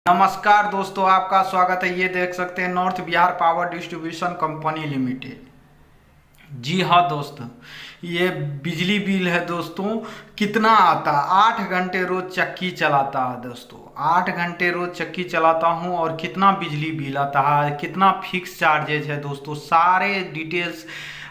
नमस्कार दोस्तों, आपका स्वागत है। ये देख सकते हैं north Bihar power distribution company limited. जी हाँ दोस्तों, ये बिजली बिल है दोस्तों। कितना आता है? 8 घंटे रोज चक्की चलाता है दोस्तों। 8 घंटे रोज चक्की चलाता हूँ और कितना बिजली बिल आता है, कितना फिक्स चार्जेज है दोस्तों, सारे डिटेल्स।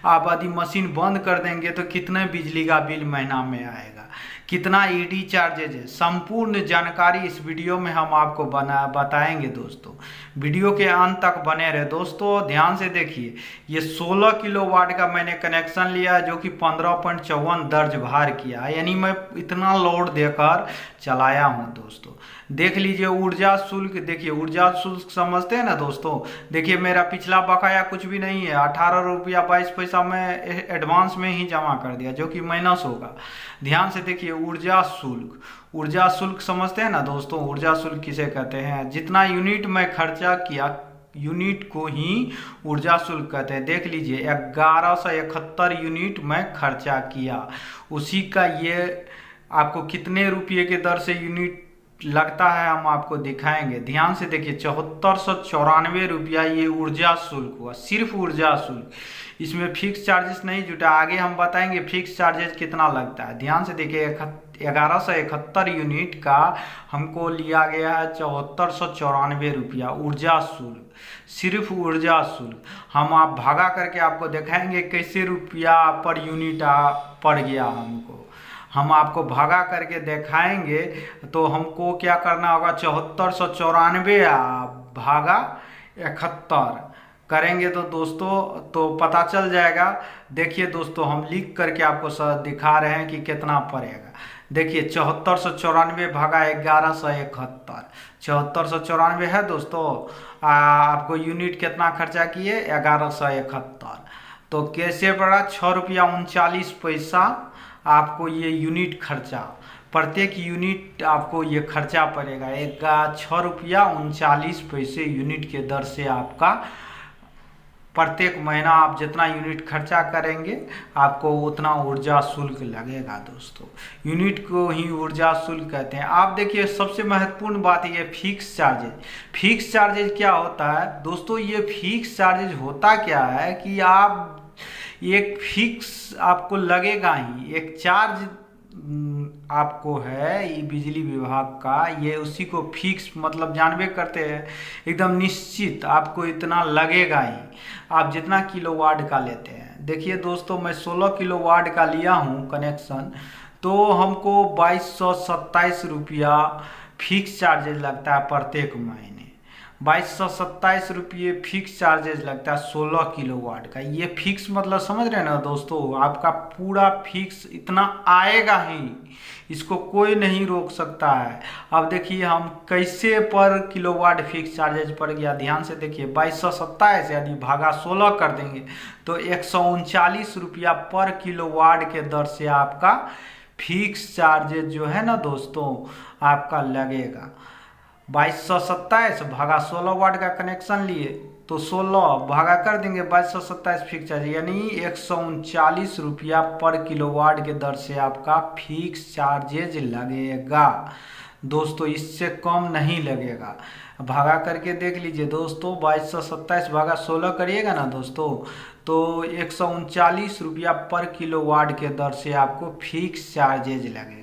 आप यदि मशीन बंद कर देंगे तो कितने बिजली का बिल महीना में आएगा, कितना ईडी चार्जेज है, संपूर्ण जानकारी इस वीडियो में हम आपको बताएंगे दोस्तों। वीडियो के अंत तक बने रहे दोस्तों, ध्यान से देखिए। ये 16 किलोवाट का मैंने कनेक्शन लिया जो कि 15.54 दर्ज भार किया, यानी मैं इतना लोड देकर चलाया हूँ दोस्तों। देख लीजिए ऊर्जा शुल्क, देखिए ऊर्जा शुल्क समझते हैं ना दोस्तों। देखिए मेरा पिछला बकाया कुछ भी नहीं है, 18 रुपया 22 पैसा मैं एडवांस में ही जमा कर दिया, जो कि माइनस होगा। ध्यान से देखिए ऊर्जा शुल्क, ऊर्जा शुल्क समझते हैं ना दोस्तों। ऊर्जा शुल्क किसे कहते हैं? जितना यूनिट में खर्चा किया, यूनिट को ही ऊर्जा शुल्क कहते हैं। देख लीजिए 1171 यूनिट में खर्चा किया, उसी का ये आपको कितने रुपये के दर से यूनिट लगता है हम आपको दिखाएंगे। ध्यान से देखिए 7494 रुपया ये ऊर्जा शुल्क हुआ, सिर्फ ऊर्जा शुल्क। इसमें फिक्स चार्जेस नहीं जुटा, आगे हम बताएंगे फिक्स चार्जेस कितना लगता है। ध्यान से देखिए 1171 यूनिट का हमको लिया गया है 7494 रुपया ऊर्जा शुल्क, सिर्फ ऊर्जा शुल्क। हम आप भागा करके आपको दिखाएंगे कैसे रुपया पर यूनिट पड़ गया हमको। हम आपको भागा करके दिखाएंगे तो हमको क्या करना होगा, 7494 भागा 71 करेंगे तो दोस्तों तो पता चल जाएगा। देखिए दोस्तों हम लिख करके आपको दिखा रहे हैं कि कितना पड़ेगा। देखिए 7494 भागा 1171, 7494 है दोस्तों। आपको यूनिट कितना खर्चा किए? 1171। तो कैसे पड़ा? 6 रुपया 39 पैसा आपको ये यूनिट खर्चा, प्रत्येक यूनिट आपको ये खर्चा पड़ेगा। 6 रुपया 39 पैसे यूनिट के दर से आपका प्रत्येक महीना आप जितना यूनिट खर्चा करेंगे आपको उतना ऊर्जा शुल्क लगेगा दोस्तों। यूनिट को ही ऊर्जा शुल्क कहते हैं। आप देखिए सबसे महत्वपूर्ण बात ये फिक्स चार्जेज। फिक्स चार्जेज क्या होता है दोस्तों? ये फिक्स चार्जेज होता क्या है कि आप एक फिक्स आपको लगेगा ही, एक चार्ज आपको है ये बिजली विभाग का, ये उसी को फिक्स मतलब जानबे करते हैं, एकदम निश्चित आपको इतना लगेगा ही, आप जितना किलोवाट का लेते हैं। देखिए दोस्तों मैं 16 किलोवाट का लिया हूँ कनेक्शन, तो हमको 2227 रुपया फिक्स चार्जेज लगता है प्रत्येक महीने। 2227 रुपये फिक्स चार्जेज लगता है 16 किलोवाट का। ये फिक्स मतलब समझ रहे हैं ना दोस्तों, आपका पूरा फिक्स इतना आएगा ही, इसको कोई नहीं रोक सकता है। अब देखिए हम कैसे पर किलोवाट फिक्स चार्जेज पड़ गया। ध्यान से देखिए 2227 यदि भागा 16 कर देंगे तो 139 रुपया पर किलोवाट के दर से आपका फिक्स चार्जेज जो है ना दोस्तों आपका लगेगा। 2227 भागा 16 वाट का कनेक्शन लिए तो 16 भागा कर देंगे 2227 फिक्स चार्ज, यानी 139 रुपया पर किलोवाट के दर से आपका फिक्स चार्जेज लगेगा दोस्तों। इससे कम नहीं लगेगा। भागा करके देख लीजिए दोस्तों, 2227 भागा 16 करिएगा ना दोस्तों तो 139 रुपया पर किलोवाट के दर से आपको फिक्स चार्जेज लगेगा।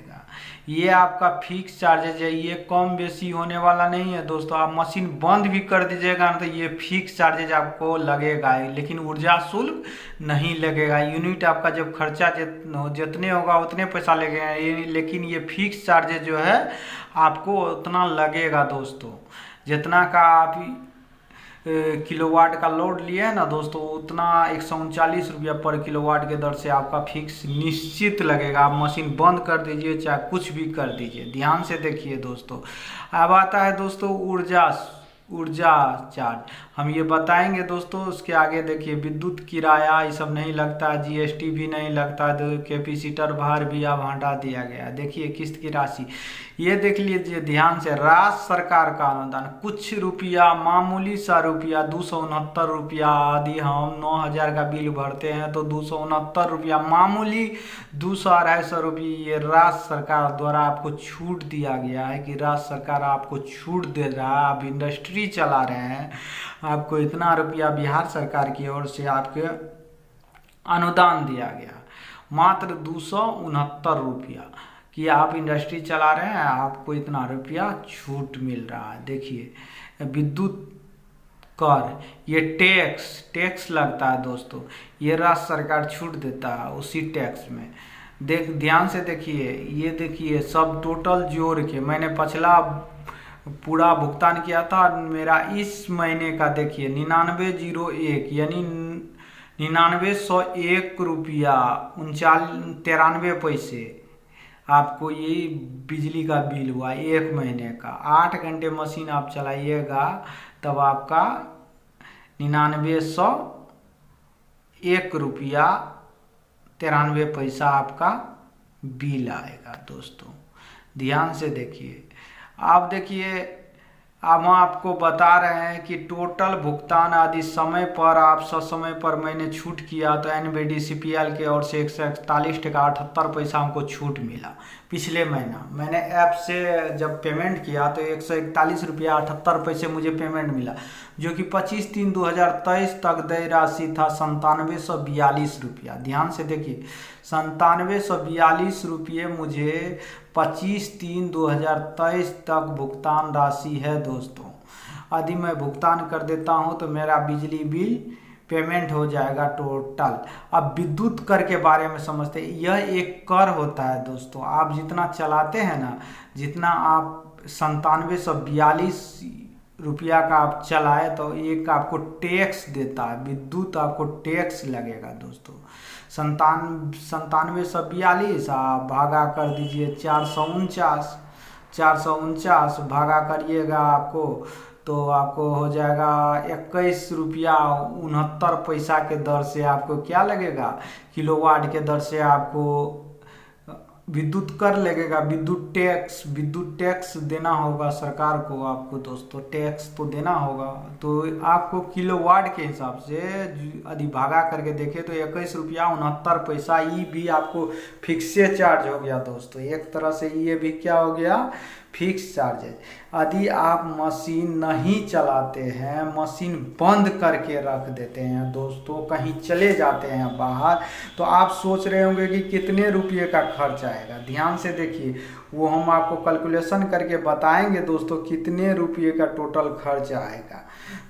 ये आपका फिक्स चार्जेज है, ये कम बेसी होने वाला नहीं है दोस्तों। आप मशीन बंद भी कर दीजिएगा ना तो ये फिक्स चार्जेज आपको लगेगा, लेकिन ऊर्जा शुल्क नहीं लगेगा। यूनिट आपका जब खर्चा जितने होगा उतने पैसा लगेगा, लेकिन ये फिक्स चार्जेज जो है आपको उतना लगेगा दोस्तों। जितना का आप किलोवाट का लोड लिए है ना दोस्तों, उतना 139 रुपया पर किलोवाट के दर से आपका फिक्स निश्चित लगेगा। आप मशीन बंद कर दीजिए चाहे कुछ भी कर दीजिए। ध्यान से देखिए दोस्तों। अब आता है दोस्तों ऊर्जा चार्ज। हम ये बताएंगे दोस्तों। उसके आगे देखिए विद्युत किराया ये सब नहीं लगता, जीएसटी भी नहीं लगता, कैपेसिटर भार भी अब हटा दिया गया। देखिए किस्त की राशि ये देख लीजिए ध्यान से, राज्य सरकार का अनुदान कुछ रुपया, मामूली सा रुपया 269 रुपया। आदि हम 9,000 का बिल भरते हैं तो 269 रुपया मामूली 200-250 रुपये ये राज्य सरकार द्वारा आपको छूट दिया गया है कि राज्य सरकार आपको छूट दे रहा है। आप इंडस्ट्री चला रहे हैं, आपको इतना रुपया बिहार सरकार की ओर से आपके अनुदान दिया गया, मात्र 269 रुपया कि आप इंडस्ट्री चला रहे हैं, आपको इतना रुपया छूट मिल रहा है। देखिए विद्युत कर, ये टैक्स लगता है दोस्तों, ये राज्य सरकार छूट देता है उसी टैक्स में। ध्यान से देखिए, ये देखिए सब टोटल जोड़ के मैंने पिछला पूरा भुगतान किया था, मेरा इस महीने का देखिए 9901 यानी 9901 रुपया 93 पैसे आपको यही बिजली का बिल हुआ एक महीने का। 8 घंटे मशीन आप चलाइएगा तब आपका 9901 रुपया 93 पैसा आपका बिल आएगा दोस्तों। ध्यान से देखिए, आप देखिए अब हम आपको बता रहे हैं कि टोटल भुगतान आदि समय पर आप समय पर मैंने छूट किया तो NBDCPL के ओर से 141.78 हमको छूट मिला। पिछले महीना मैंने ऐप से जब पेमेंट किया तो 141.78 मुझे पेमेंट मिला, जो कि 25/3/2023 तक देय राशि था 9742 रुपया। ध्यान से देखिए 9742 रुपये मुझे 25/3/2023 तक भुगतान राशि है दोस्तों। यदि मैं भुगतान कर देता हूं तो मेरा बिजली बिल पेमेंट हो जाएगा टोटल। अब विद्युत कर के बारे में समझते हैं। यह एक कर होता है दोस्तों, आप जितना चलाते हैं ना, जितना आप 9742 रुपया का आप चलाए तो एक आपको टैक्स देता है, विद्युत आपको टैक्स लगेगा दोस्तों। 9742 आप भागा कर दीजिए 449 भागा करिएगा आपको तो आपको हो जाएगा 21 रुपया 69 पैसा के दर से आपको क्या लगेगा, किलोवाट के दर से आपको विद्युत कर लगेगा। विद्युत टैक्स देना होगा सरकार को, आपको दोस्तों टैक्स तो देना होगा। तो आपको किलोवाट के हिसाब से यदि भागा करके देखें तो 21 रुपया 69 पैसा ये भी आपको फिक्से चार्ज हो गया दोस्तों। एक तरह से ये भी क्या हो गया, फिक्स चार्ज है। यदि आप मशीन नहीं चलाते हैं, मशीन बंद करके रख देते हैं दोस्तों, कहीं चले जाते हैं बाहर, तो आप सोच रहे होंगे कि कितने रुपये का खर्च आएगा। ध्यान से देखिए, वो हम आपको कैलकुलेशन करके बताएंगे दोस्तों कितने रुपये का टोटल खर्च आएगा।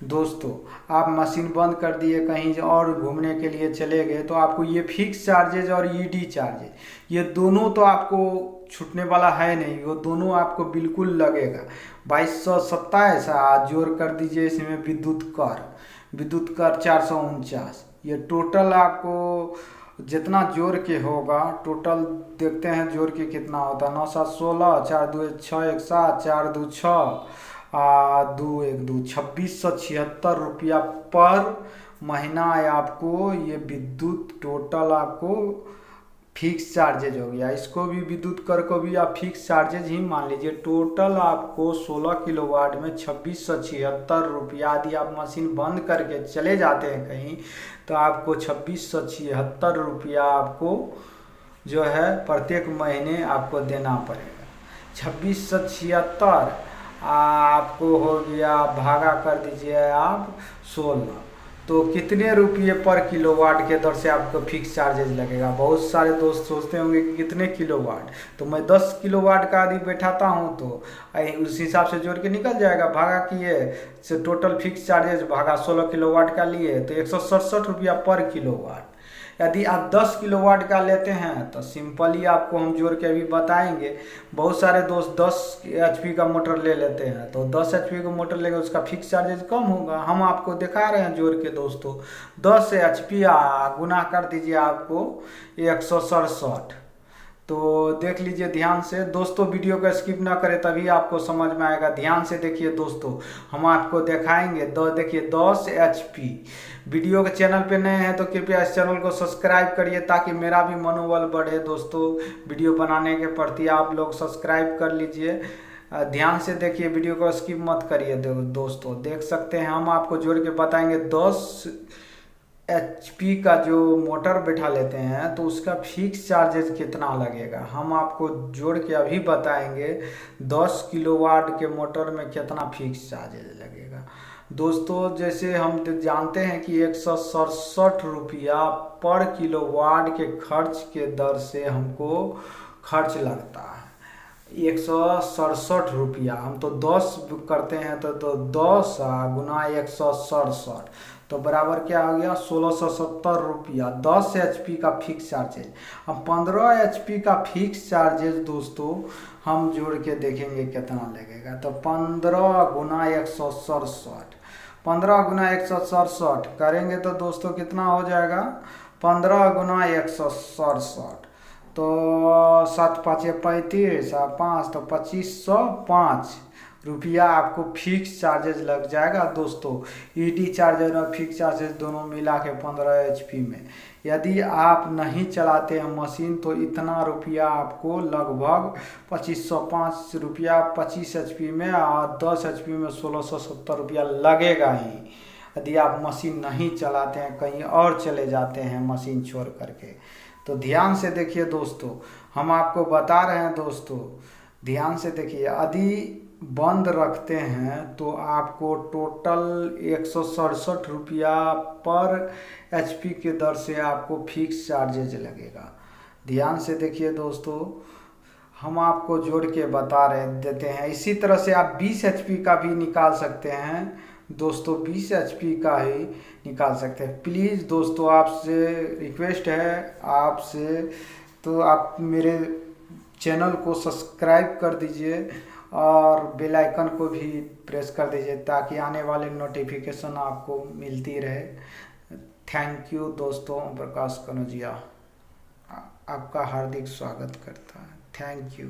दोस्तों आप मशीन बंद कर दिए, कहीं और घूमने के लिए चले गए, तो आपको ये फिक्स चार्जेज और ईडी चार्जेज ये दोनों तो आपको छूटने वाला है नहीं, वो दोनों आपको बिल्कुल लगेगा। 2227 जोड़ कर दीजिए इसमें विद्युत कर 449, ये टोटल आपको जितना जोड़ के होगा, टोटल देखते हैं जोड़ के कितना होता है। 9/7/16, 4/2/6 1/7, 4/2/6 2/1/2 2676 रुपया पर महीना है आपको ये विद्युत टोटल आपको फिक्स चार्जेज हो गया। इसको भी विद्युत कर को भी आप फिक्स चार्जेज ही मान लीजिए। टोटल आपको 16 किलोवाट में 2676 रुपया। यदि आप मशीन बंद करके चले जाते हैं कहीं तो आपको 2676 रुपया आपको जो है प्रत्येक महीने आपको देना पड़ेगा। 2676 आपको हो गया, भागा कर दीजिए आप 16, तो कितने रुपये पर किलोवाट के दर से आपको फिक्स चार्जेज लगेगा। बहुत सारे दोस्त सोचते होंगे कि कितने किलोवाट, तो मैं 10 किलोवाट का यदि बैठाता हूं तो उस हिसाब से जोड़ के निकल जाएगा। भागा किए से टोटल फिक्स चार्जेज भागा 16 किलोवाट का लिए तो 167 रुपया पर किलोवाट। यदि आप 10 किलोवाट का लेते हैं तो सिंपली आपको हम जोड़ के अभी बताएंगे। बहुत सारे दोस्त 10 HP का मोटर ले लेते हैं, तो 10 HP का मोटर लेंगे उसका फिक्स चार्जेज कम होगा। हम आपको दिखा रहे हैं जोड़ के दोस्तों। 10 HP गुना कर दीजिए आपको 167, तो देख लीजिए ध्यान से दोस्तों, वीडियो को स्किप ना करें तभी आपको समझ में आएगा। ध्यान से देखिए दोस्तों, हम आपको दिखाएंगे देखिए 10 HP। वीडियो के चैनल पे नए हैं तो कृपया इस चैनल को सब्सक्राइब करिए ताकि मेरा भी मनोबल बढ़े दोस्तों। वीडियो बनाने के प्रति आप लोग सब्सक्राइब कर लीजिए। ध्यान से देखिए, वीडियो को स्किप मत करिए दोस्तों। देख सकते हैं, हम आपको जोड़ के बताएंगे 10 HP का जो मोटर बैठा लेते हैं तो उसका फिक्स चार्जेस कितना लगेगा, हम आपको जोड़ के अभी बताएंगे। 10 किलोवाट के मोटर में कितना फिक्स चार्जेस लगेगा दोस्तों। जैसे हम जानते हैं कि 167 रुपया पर किलोवाट के खर्च के दर से हमको खर्च लगता है। 167 रुपया, हम तो 10 करते हैं तो 10 गुना 167 तो बराबर क्या हो गया 1670 रुपया 10 HP का फिक्स चार्जेज। अब 15 HP का फिक्स चार्जेज दोस्तों हम जोड़ के देखेंगे कितना लगेगा। तो 15 गुना 167, 15 गुना 167 करेंगे तो दोस्तों कितना हो जाएगा 15 गुना 167 तो 7 5 35 5 तो 2505 रुपया आपको फिक्स चार्जेस लग जाएगा दोस्तों। ED चार्जर और फिक्स चार्जेस दोनों मिला के 15 HP में। यदि आप नहीं चलाते हैं मशीन तो इतना रुपया आपको लगभग 2505 रुपया 25 HP में और 10 HP में 1670 रुपया लगेगा ही। यदि आप मशीन नहीं चलाते हैं, कहीं और चले जाते हैं मशीन छोड़ करके। तो ध्यान से देखिए दोस्तों, हम आपको बता रहे हैं दोस्तों, ध्यान से देखिए। यदि बंद रखते हैं तो आपको टोटल 167 रुपया पर HP के दर से आपको फिक्स चार्जेज लगेगा। ध्यान से देखिए दोस्तों, हम आपको जोड़ के बता देते हैं। इसी तरह से आप 20 HP का भी निकाल सकते हैं दोस्तों, 20 HP का ही निकाल सकते हैं। प्लीज़ दोस्तों आपसे रिक्वेस्ट है आपसे, तो आप मेरे चैनल को सब्सक्राइब कर दीजिए और बेल आइकन को भी प्रेस कर दीजिए ताकि आने वाले नोटिफिकेशन आपको मिलती रहे। थैंक यू दोस्तों। प्रकाश कनौजिया आपका हार्दिक स्वागत करता है। Thank you.